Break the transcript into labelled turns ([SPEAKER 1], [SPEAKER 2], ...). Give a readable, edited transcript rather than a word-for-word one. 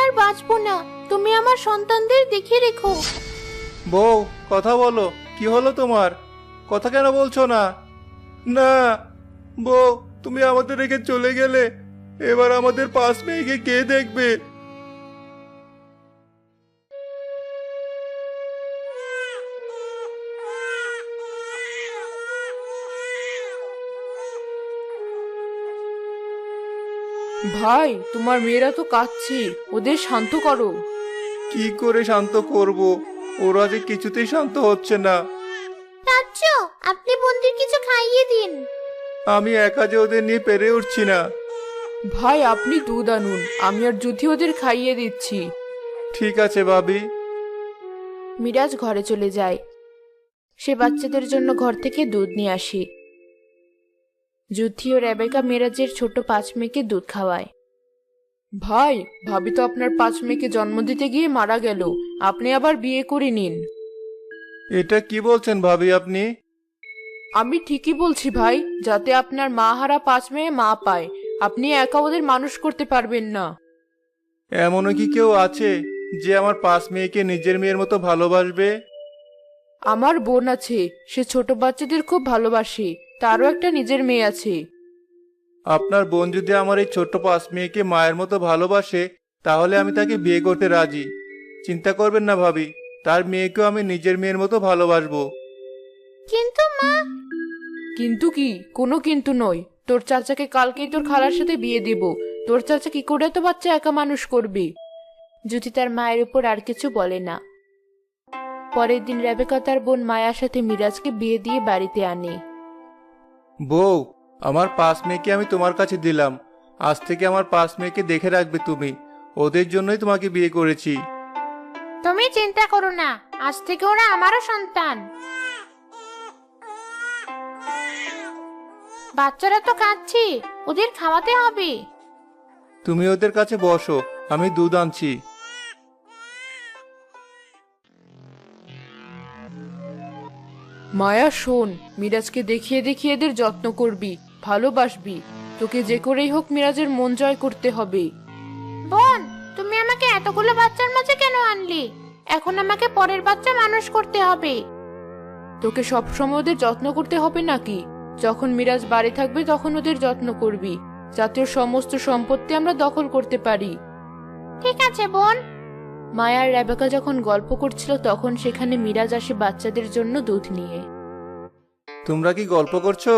[SPEAKER 1] আর বাঁচবো না। তুমি আমার সন্তানদের দেখে রেখো।
[SPEAKER 2] বউ, কথা বলো। কি হলো তোমার? কথা কেন বলছো না? না বউ, তুমি আমাদের রেখে চলে গেলে। এবার আমাদের 5 মেয়েকে কে দেখবে?
[SPEAKER 3] ভাই, তোমার মেয়েরা তো কাঁদছে, ওদের শান্ত করো।
[SPEAKER 2] কি করে শান্ত করব? ওরা যে কিছুতেই শান্ত হচ্ছে না।
[SPEAKER 1] চাচ্চু, আপনি বোনদের কিছু খাইয়ে দিন।
[SPEAKER 2] আমি একা যে ওদের নিয়ে পেরে উঠছি না।
[SPEAKER 3] ভাই, আপনি দুধ আনুন, আমি আর যুথি ওদের খাইয়ে দিচ্ছি।
[SPEAKER 2] ঠিক আছে ভাবি।
[SPEAKER 1] মিরাজ ঘরে চলে যায়। সে বাচ্চাদের জন্য ঘর থেকে দুধ নিয়ে আসে। যুথি ও রেবেকা মিরাজের ছোট 5 মেয়েকে দুধ খাওয়ায়।
[SPEAKER 3] ভাই, ভাবি তো আপনার 5 মেয়েকে জন্ম দিতে গিয়ে মারা গেল, আপনি আবার বিয়ে করে নিন।
[SPEAKER 2] এটা কি বলছেন ভাবি আপনি?
[SPEAKER 3] আমি ঠিকই বলছি ভাই, যাতে আপনার মা হারা 5 মেয়ে মা পায়। আপনি একা ওদের মানুষ করতে পারবেন না।
[SPEAKER 2] এমনও কি কেউ আছে যে আমার 5 মেয়েকে নিজের মেয়ের মতো ভালোবাসবে?
[SPEAKER 3] আমার বোন আছে, সে ছোট বাচ্চাদের খুব ভালোবাসে, তারও একটা নিজের মেয়ে আছে।
[SPEAKER 2] আপনার বোন যদি আমার এই ছোট্ট 5 মেয়েকে মায়ের মতো ভালোবাসে, তাহলে আমি তাকে বিয়ে করতে রাজি। চিন্তা করবেন না ভাবি, তার মেয়েকেও আমি নিজের মেয়ের মতো ভালোবাসবো।
[SPEAKER 1] কিন্তু মা।
[SPEAKER 3] কিন্তু কি? কোনো কিন্তু নয়। তোর চাচাকে কালকেই তোর খালার সাথে বিয়ে দেব। তোর চাচা কি করে তো বাচ্চা একা মানুষ করবে?
[SPEAKER 1] যুথি তার মায়ের উপর আর কিছু বলে না। পরের দিন রেবেকা তার বোন মায়ার সাথে মিরাজকে বিয়ে দিয়ে বাড়িতে আনে।
[SPEAKER 2] বউ, আমার 5 মেয়েকে আমি তোমার কাছে দিলাম। আজ থেকে আমার 5 মেয়েকে দেখে রাখবে তুমি। ওদের জন্যই তোমাকে বিয়ে করেছি।
[SPEAKER 1] তুমি চিন্তা করো না, আজ থেকে ওরা আমারও সন্তান। বাচ্চারা তো কাঁদছে, ওদের খাওয়াতে হবে।
[SPEAKER 2] তুমি ওদের কাছে বসো, আমি দুধ আনছি।
[SPEAKER 3] মায়া শোন, মিরাজকে দেখিয়ে দেখিয়ে এদের যত্ন করবি, ভালোবাসবি। তোকে যে করেই হোক মিরাজের মন জয় করতে হবে।
[SPEAKER 1] বোন, তুমি আমাকে এতগুলো বাচ্চার মাঝে কেন আনলি? এখন আমাকে পরের বাচ্চা মানুষ করতে হবে।
[SPEAKER 3] তোকে সবসময় ওদের যত্ন করতে হবে নাকি? যখন মিরাজ বাড়ি থাকবে তখন ওদের যত্ন করবি, যাতে ওর সমস্ত সম্পত্তি আমরা দখল করতে পারি।
[SPEAKER 1] ঠিক আছে বোন।
[SPEAKER 3] মায়া আর রেবেকা যখন গল্প করছিল তখন সেখানে মিরাজ আসে বাচ্চাদের জন্য দুধ নিয়ে।
[SPEAKER 2] তোমরা কি গল্প করছো?